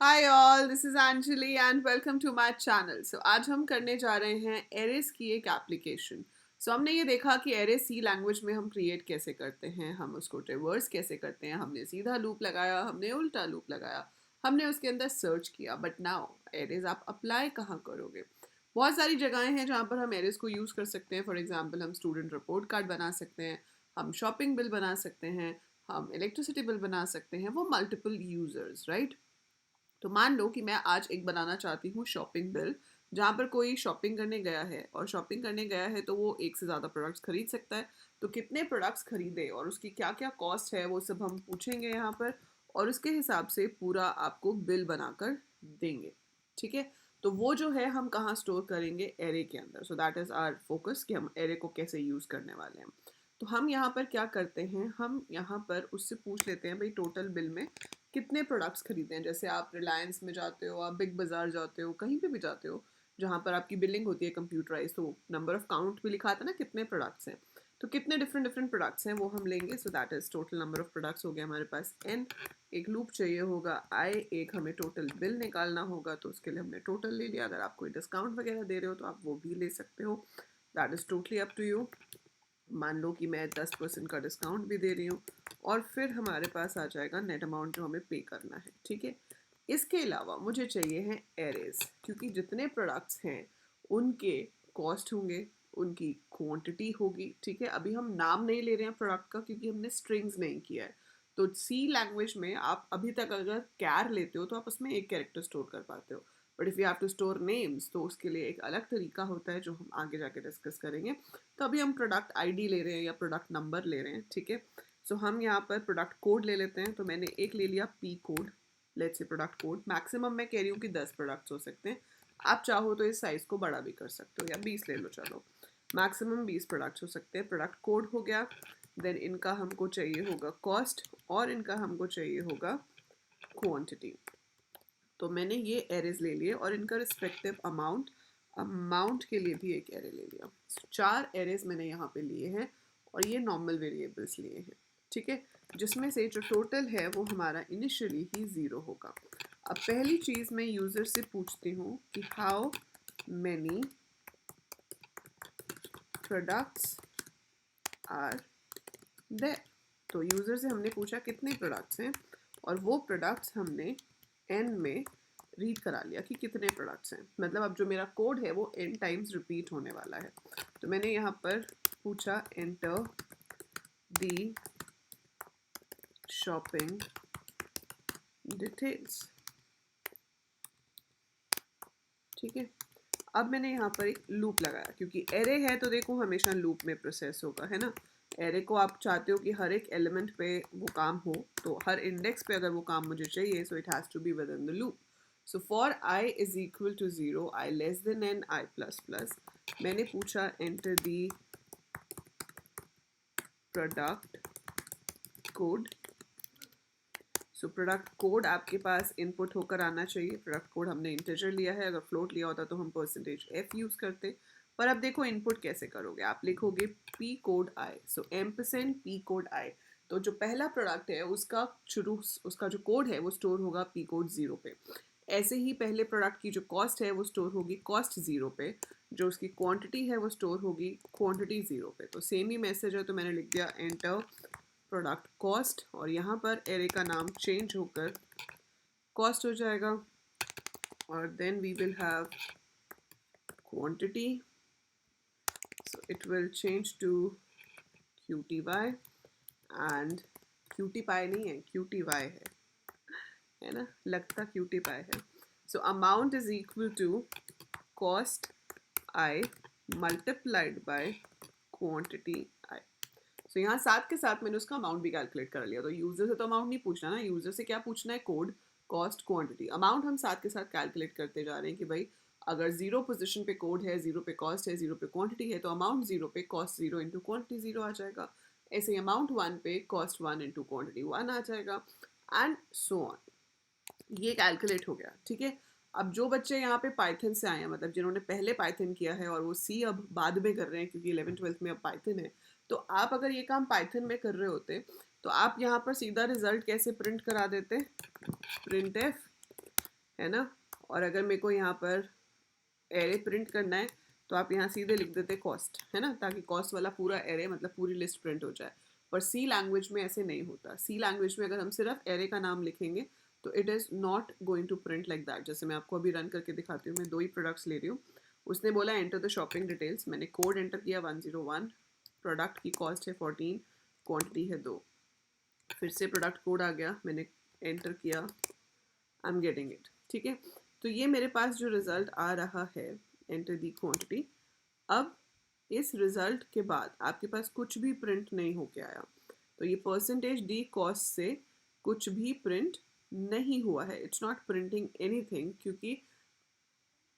Hi all, this is Anjali and welcome to my channel. So आज हम करने जा रहे हैं एरेस की एक एप्लीकेशन। सो हमने ये देखा कि एरे सी लैंग्वेज में हम क्रिएट कैसे करते हैं, हम उसको रिवर्स कैसे करते हैं, हमने सीधा लूप लगाया, हमने उल्टा लूप लगाया, हमने उसके अंदर सर्च किया। बट नाउ एरेज आप अप्लाई कहाँ करोगे? बहुत सारी जगहें हैं जहाँ पर हम एरेज को यूज़ कर सकते हैं। फॉर एग्जाम्पल हम स्टूडेंट रिपोर्ट कार्ड बना सकते हैं, हम शॉपिंग बिल बना सकते हैं, हम इलेक्ट्रिसिटी बिल बना सकते हैं। वो मल्टीपल यूजर्स, राइट? तो मान लो कि मैं आज एक बनाना चाहती हूँ शॉपिंग बिल, जहाँ पर कोई शॉपिंग करने गया है और शॉपिंग करने गया है तो वो एक से ज़्यादा प्रोडक्ट्स खरीद सकता है। तो कितने प्रोडक्ट्स खरीदे और उसकी क्या क्या कॉस्ट है वो सब हम पूछेंगे यहाँ पर, और उसके हिसाब से पूरा आपको बिल बनाकर देंगे। ठीक है? तो वो जो है हम कहाँ स्टोर करेंगे? एरे के अंदर। So that is our focus कि हम एरे को कैसे यूज़ करने वाले हैं। तो हम यहाँ पर क्या करते हैं, हम यहाँ पर उससे पूछ लेते हैं भाई टोटल बिल में कितने प्रोडक्ट्स खरीदे हैं। जैसे आप रिलायंस में जाते हो, आप बिग बाज़ार जाते हो, कहीं पे भी जाते हो जहाँ पर आपकी बिलिंग होती है कंप्यूटराइज, तो नंबर ऑफ काउंट भी लिखा आता है ना कितने प्रोडक्ट्स हैं। तो कितने डिफरेंट डिफरेंट प्रोडक्ट्स हैं वो हम लेंगे। So that is total number of products हो गया हमारे पास एन। एक लूप चाहिए होगा आई, एक हमें टोटल बिल निकालना होगा तो उसके लिए हमने टोटल ले लिया। अगर आप कोई डिस्काउंट वगैरह दे रहे हो तो आप वो भी ले सकते हो। That is totally up to you. मान लो कि मैं 10% का डिस्काउंट भी दे रही हूँ, और फिर हमारे पास आ जाएगा नेट अमाउंट जो हमें पे करना है। ठीक है? इसके अलावा मुझे चाहिए हैं एरेज, क्योंकि जितने प्रोडक्ट्स हैं उनके कॉस्ट होंगे, उनकी क्वांटिटी होगी। ठीक है? अभी हम नाम नहीं ले रहे हैं प्रोडक्ट का क्योंकि हमने स्ट्रिंग्स नहीं किया है। तो सी लैंग्वेज में आप अभी तक अगर कैर लेते हो तो आप उसमें एक कैरेक्टर स्टोर कर पाते हो, but if you have to store names तो उसके लिए एक अलग तरीका होता है जो हम आगे जाके डिस्कस करेंगे। तो अभी हम प्रोडक्ट आईडी ले रहे हैं या प्रोडक्ट नंबर ले रहे हैं। ठीक है? सो हम यहाँ पर प्रोडक्ट कोड ले लेते हैं। तो मैंने एक ले लिया P code. Let's say product code maximum मैं कह रही हूँ कि 10 प्रोडक्ट्स हो सकते हैं। आप चाहो तो इस साइज़ को बड़ा भी कर सकते हो, या 20 ले लो, चलो मैक्सिमम 20 प्रोडक्ट्स हो सकते हैं। प्रोडक्ट कोड हो गया। देन इनका हमको चाहिए होगा कॉस्ट, और इनका हमको चाहिए होगा क्वांटिटी। तो मैंने ये एरेज ले लिए और इनका रिस्पेक्टिव अमाउंट, अमाउंट के लिए भी एक एरे ले लिया। चार एरेज मैंने यहाँ पे लिए हैं और ये नॉर्मल वेरिएबल्स लिए हैं। ठीक है? जिसमें से जो टोटल है वो हमारा इनिशियली ही 0 होगा। अब पहली चीज़ मैं यूज़र से पूछती हूँ कि how many products are there. तो यूज़र से हमने पूछा कितने प्रोडक्ट्स हैं, और वो प्रोडक्ट्स हमने एन में रीड करा लिया कि कितने प्रोडक्ट्स हैं। मतलब अब जो मेरा कोड है वो एन टाइम्स रिपीट होने वाला है। तो मैंने यहाँ पर पूछा एंटर दी शॉपिंग डिटेल्स। ठीक है? अब मैंने यहाँ पर एक लूप लगाया, क्योंकि एरे है तो देखो हमेशा लूप में प्रोसेस होगा, है ना? एरे को आप चाहते हो कि हर एक एलिमेंट पे वो काम हो, तो हर इंडेक्स पे अगर वो काम मुझे चाहिए, so it has to be within the loop. So for I is equal to 0, I less than N, I plus plus, मैंने पूछा enter the product code. So product code आपके पास इनपुट होकर आना चाहिए। प्रोडक्ट कोड हमने integer लिया है, अगर फ्लोट लिया होता तो हम %f यूज़ करते। पर अब देखो इनपुट कैसे करोगे, आप लिखोगे p कोड आई। सो एम्परसेंड p कोड आई। तो जो पहला प्रोडक्ट है उसका शुरू, उसका जो कोड है वो स्टोर होगा p कोड 0 पे। ऐसे ही पहले प्रोडक्ट की जो कॉस्ट है वो स्टोर होगी कॉस्ट 0 पे। जो उसकी क्वांटिटी है वो स्टोर होगी क्वांटिटी 0 पे। तो सेम ही मैसेज है, तो मैंने लिख दिया एंटर प्रोडक्ट कॉस्ट, और यहाँ पर एरे का नाम चेंज होकर कॉस्ट हो जाएगा। और then we will have quantity, so it will change to QTY, and QTPy नहीं है, QTY है ना? लगता QTPy है। So amount is equal to cost I multiplied by quantity I. So यहाँ साथ के साथ मैंने उसका अमाउंट भी कैलकुलेट कर लिया। तो यूजर से तो अमाउंट नहीं पूछना ना, यूजर से क्या पूछना है? Code, cost, quantity. अमाउंट हम साथ के साथ कैलकुलेट करते जा रहे हैं कि भाई अगर 0 पोजीशन पे कोड है, 0 पे कॉस्ट है, 0 पे क्वांटिटी है, तो अमाउंट 0 पे कॉस्ट 0 इंटू क्वांटिटी 0 आ जाएगा। ऐसे ही अमाउंट 1 पे कॉस्ट 1 इंटू क्वांटिटी 1 आ जाएगा, एंड सो ऑन। ये कैलकुलेट हो गया। ठीक है? अब जो बच्चे यहाँ पे पाइथन से आए हैं, मतलब जिन्होंने पहले पाइथन किया है और वो सी अब बाद में कर रहे हैं क्योंकि 11th-12th में अब पाइथन है, तो आप अगर ये काम पाइथन में कर रहे होते तो आप यहाँ पर सीधा रिजल्ट कैसे प्रिंट करा देते? प्रिंट एफ है ना। और अगर मेरे को यहाँ पर एरे प्रिंट करना है तो आप यहाँ सीधे लिख देते कॉस्ट, है ना, ताकि कॉस्ट वाला पूरा एरे मतलब पूरी लिस्ट प्रिंट हो जाए। पर सी लैंग्वेज में ऐसे नहीं होता। सी लैंग्वेज में अगर हम सिर्फ एरे का नाम लिखेंगे तो it is not going to print like that. जैसे मैं आपको अभी रन करके दिखाती हूँ, मैं 2 ही प्रोडक्ट्स ले रही हूँ। उसने बोला एंटर द शॉपिंग डिटेल्स, मैंने कोड एंटर किया 101, प्रोडक्ट की कॉस्ट है 14, क्वान्टिटी है 2। फिर से प्रोडक्ट कोड आ गया, मैंने एंटर किया, आई एम गेटिंग इट। ठीक है, तो ये मेरे पास जो रिजल्ट आ रहा है, एंटर दी क्वांटिटी। अब इस रिजल्ट के बाद आपके पास कुछ भी प्रिंट नहीं होके आया। तो ये परसेंटेज डी कॉस्ट से कुछ भी प्रिंट नहीं हुआ है। इट्स नॉट प्रिंटिंग एनीथिंग, क्योंकि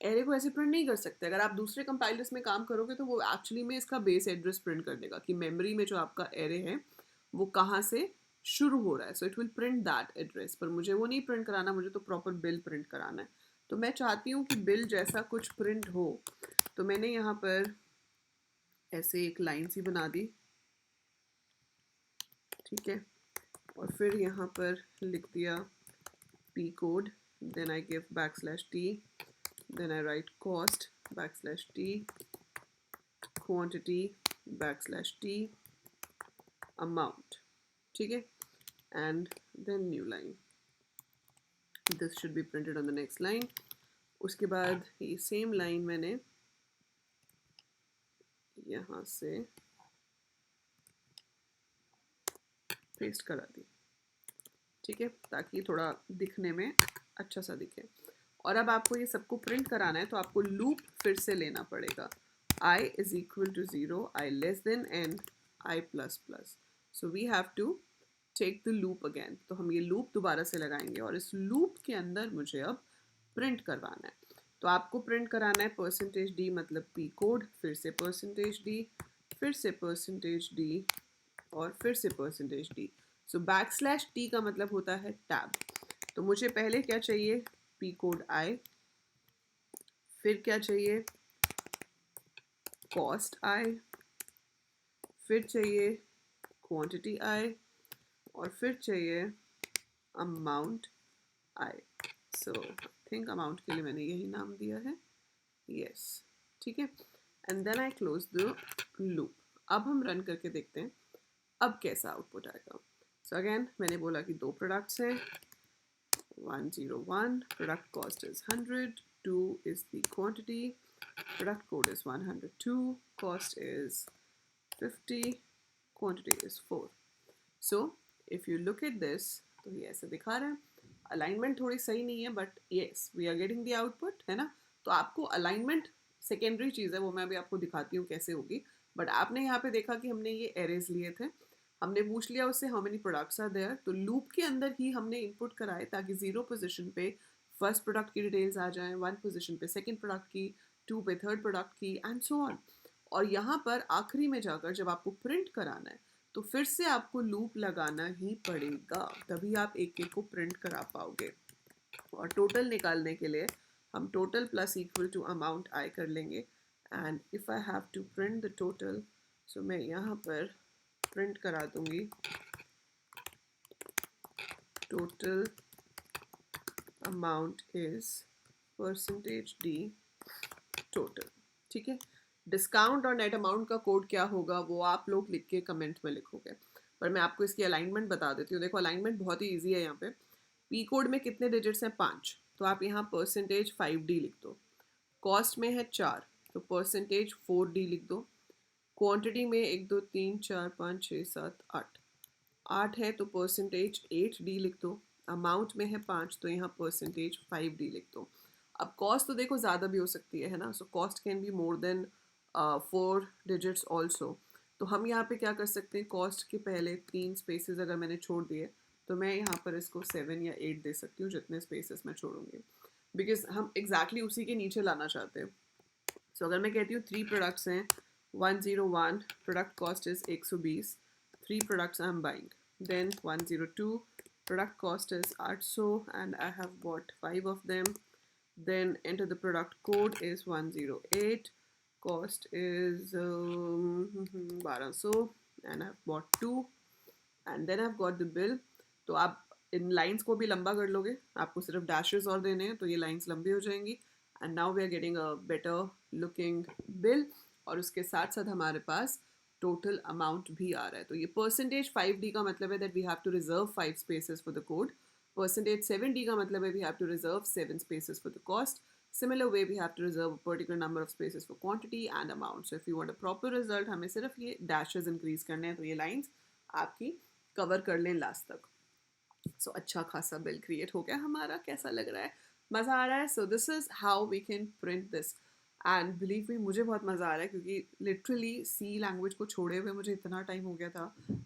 एरे को ऐसे प्रिंट नहीं कर सकते। अगर आप दूसरे कंपाइलर्स में काम करोगे तो वो एक्चुअली में इसका बेस एड्रेस प्रिंट कर देगा कि मेमोरी में जो आपका एरे है वो कहाँ से शुरू हो रहा है। सो it will print that address. पर मुझे वो नहीं प्रिंट कराना, मुझे तो प्रॉपर बिल प्रिंट कराना है। तो मैं चाहती हूँ कि बिल जैसा कुछ प्रिंट हो। तो मैंने यहाँ पर ऐसे एक लाइन सी बना दी, ठीक है, और फिर यहाँ पर लिख दिया p code, then I give \t, then I write cost \t, quantity \t, amount, ठीक है, and then new line, this should be printed on the next line। उसके बाद ये सेम लाइन मैंने यहाँ से पेस्ट करा दी, ठीक है, ताकि थोड़ा दिखने में अच्छा सा दिखे। और अब आपको ये सबको प्रिंट कराना है तो आपको लूप फिर से लेना पड़ेगा। I is equal to 0, I less than n, I plus plus। So we have to take the loop again। तो हम ये लूप दोबारा से लगाएंगे और इस लूप के अंदर मुझे अब प्रिंट करवाना है। तो आपको प्रिंट कराना है परसेंटेज डी मतलब पी कोड, फिर से परसेंटेज डी, फिर से परसेंटेज डी, और फिर से परसेंटेज डी। सो \t का मतलब होता है टैब। तो मुझे पहले क्या चाहिए, पी कोड आई, फिर क्या चाहिए, कॉस्ट आई, फिर चाहिए क्वांटिटी आई, और फिर चाहिए amount I. So think amount के लिए मैंने यही नाम दिया है, यस, ठीक है। And then I close the loop. अब हम रन करके देखते हैं अब कैसा आउटपुट आएगा। सो अगेन मैंने बोला कि 2 प्रोडक्ट्स हैं, 101, product cost is 100, 2 is the quantity, product code is 102, cost is 50, quantity is 4। So if you look at this, तो ये ऐसे दिखा रहा है। अलाइनमेंट थोड़ी सही नहीं है, but yes we are getting the output, है ना। तो आपको अलाइनमेंट सेकेंडरी चीज़ है, वो मैं अभी आपको दिखाती हूँ कैसे होगी। बट आपने यहाँ पे देखा कि हमने ये एरेज लिए थे, हमने पूछ लिया उससे how many products are there. तो लूप के अंदर ही हमने इनपुट कराए ताकि 0 पोजीशन पे फर्स्ट प्रोडक्ट की डिटेल्स आ जाएं, 1 पोजीशन पे सेकंड प्रोडक्ट की, 2 पे थर्ड प्रोडक्ट की, एंड सो ऑन। और यहाँ पर आखिरी में जाकर जब आपको प्रिंट कराना है तो फिर से आपको लूप लगाना ही पड़ेगा, तभी आप एक एक को प्रिंट करा पाओगे। और टोटल निकालने के लिए हम total plus equal to amount I कर लेंगे। And if I have to print the total, so मैं यहाँ पर प्रिंट करा दूंगी total amount is percentage D total, ठीक है। डिस्काउंट और नेट अमाउंट का कोड क्या होगा वो आप लोग लिख के कमेंट में लिखोगे, पर मैं आपको इसकी अलाइनमेंट बता देती हूँ। देखो अलाइनमेंट बहुत ही ईजी है। यहाँ पे पी कोड में कितने डिजिट्स हैं, 5, तो आप यहाँ परसेंटेज 5D लिख दो। कॉस्ट में है 4, तो परसेंटेज 4D लिख दो। क्वांटिटी में 1 2 3 4 5 6 7 8, 8 है तो परसेंटेज 8D लिख दो। अमाउंट में है 5, तो यहाँ परसेंटेज 5D लिख दो। अब कॉस्ट तो देखो ज़्यादा भी हो सकती है ना, so cost can be more than 4 digits also. तो हम यहाँ पे क्या कर सकते हैं, कॉस्ट के पहले 3 स्पेसेस अगर मैंने छोड़ दिए तो मैं यहाँ पर इसको 7 या 8 दे सकती हूँ, जितने स्पेसेस मैं छोड़ूंगी, बिकॉज हम एग्जैक्टली उसी के नीचे लाना चाहते हैं। सो अगर मैं कहती हूँ 3 प्रोडक्ट्स हैं, 101 product cost is 120, 3 products I'm buying। Then 102 product cost is 800 and I have bought 5 of them। Then enter the product code is 108, cost is 1200 and I've bought 2, and then I've got the bill। तो आप इन lines को भी लंबा कर लोगे, आपको सिर्फ dashes और देने हैं तो ये लाइंस लंबी हो जाएंगी। And now we are getting a better looking bill. और उसके साथ साथ हमारे पास टोटल अमाउंट भी आ रहा है। तो ये परसेंटेज 5D का मतलब है that we have to reserve 5 spaces for the code. Percentage 7D का मतलब है we have to reserve 7 spaces for the cost. Similar way we have to reserve a particular number of spaces for quantity and amount. So if you want a proper result, हमें सिर्फ ये dashes increase करने हैं तो ये lines आपकी cover कर लें last तक। So अच्छा खासा bill create हो गया हमारा। कैसा लग रहा है? मज़ा आ रहा है? So this is how we can print this. And believe me, मुझे बहुत मज़ा आ रहा है क्योंकि literally C language को छोड़े हुए मुझे इतना टाइम हो गया था।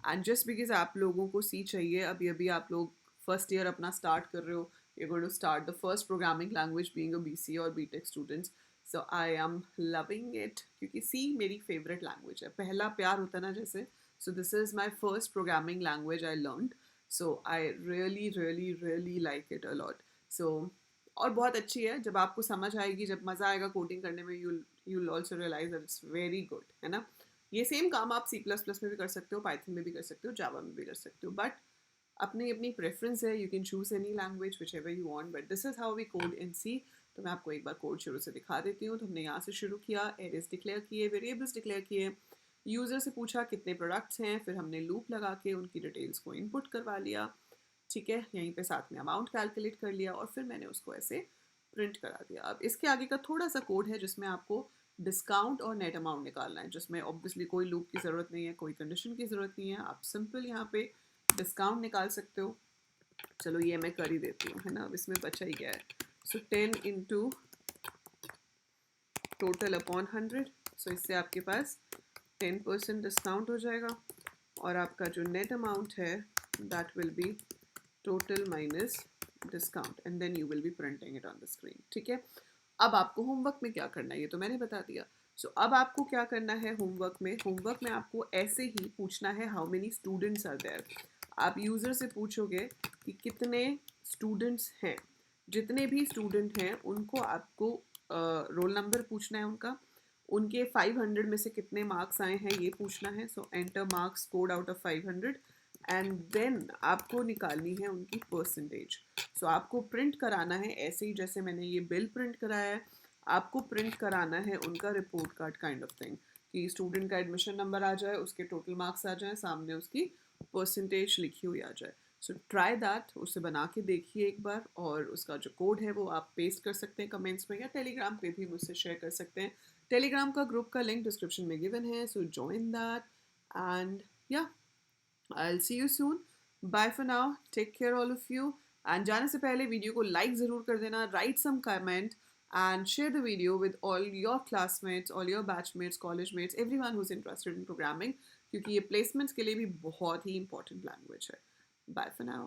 And just because आप लोगों को C चाहिए, अभी अभी आप लोग फर्स्ट ईयर अपना स्टार्ट कर रहे हो, you're going to start the first programming language being a BC or BTech students. So I am loving it क्योंकि C मेरी favorite language है। पहला प्यार होता है ना जैसे। So this is my first programming language I learned. So I really really really like it a lot. So और बहुत अच्छी है। जब आपको समझ आएगी, जब मज़ा आएगा कोडिंग करने में, you'll also realize that it's very good, है ना। ये सेम काम आप C++ में भी कर सकते हो, पाइथन में भी कर सकते हो, जावा में भी कर सकते हो, बट अपनी अपनी प्रेफरेंस है। You can choose any language whichever you want, but this is how we code in C. तो मैं आपको एक बार कोड शुरू से दिखा देती हूँ। तो हमने यहाँ से शुरू किया, एरेज डिक्लेयर किए, वेरिएबल्स डिक्लेयर किए, यूज़र से पूछा कितने प्रोडक्ट्स हैं, फिर हमने लूप लगा के उनकी डिटेल्स को इनपुट करवा लिया, ठीक है। यहीं पे साथ में अमाउंट कैलकुलेट कर लिया और फिर मैंने उसको ऐसे प्रिंट करा दिया। अब इसके आगे का थोड़ा सा कोड है जिसमें आपको डिस्काउंट और नेट अमाउंट निकालना है, जिसमें ऑब्वियसली कोई लूप की ज़रूरत नहीं है, कोई कंडीशन की ज़रूरत नहीं है। आप सिंपल यहाँ पे डिस्काउंट निकाल सकते हो। चलो ये मैं कर ही देती हूँ, है ना। अब इसमें बचा ही गया है। सो 10 इंटू टोटल अपॉन 100। सो इससे आपके पास 10% डिस्काउंट हो जाएगा और आपका जो नेट अमाउंट है that will be total minus discount and then you will be printing it on the screen, ठीक है। अब आपको होमवर्क में क्या करना है ये तो मैंने बता दिया। सो अब आपको क्या करना है होमवर्क में? होमवर्क में आपको ऐसे ही पूछना है how many students are there. आप यूज़र से पूछोगे कि कितने स्टूडेंट्स हैं। जितने भी स्टूडेंट हैं उनको आपको रोल नंबर पूछना है उनका, उनके 500 में से कितने मार्क्स आए हैं ये पूछना है। So enter marks code out of 500 and then आपको निकालनी है उनकी परसेंटेज। सो आपको प्रिंट कराना है ऐसे ही जैसे मैंने ये बिल प्रिंट कराया है, आपको प्रिंट कराना है उनका report card kind of thing, कि स्टूडेंट का एडमिशन नंबर आ जाए, उसके टोटल मार्क्स आ जाए, सामने उसकी परसेंटेज लिखी हुई आ जाए। सो ट्राई दैट, उसे बना के देखिए एक बार, और उसका जो कोड है वो आप पेस्ट कर सकते हैं कमेंट्स में या टेलीग्राम पे भी मुझसे शेयर कर सकते हैं। टेलीग्राम का ग्रुप का लिंक डिस्क्रिप्शन में गिवन है, सो जॉइन दैट एंड या I'll see you soon. Bye for now. Take care all of you. And जाने से पहले वीडियो को लाइक ज़रूर कर देना, write some comment and share the video with all your classmates, all your batchmates, college mates, everyone who's interested in programming, क्योंकि ये placements के लिए भी बहुत ही important language है. Bye for now.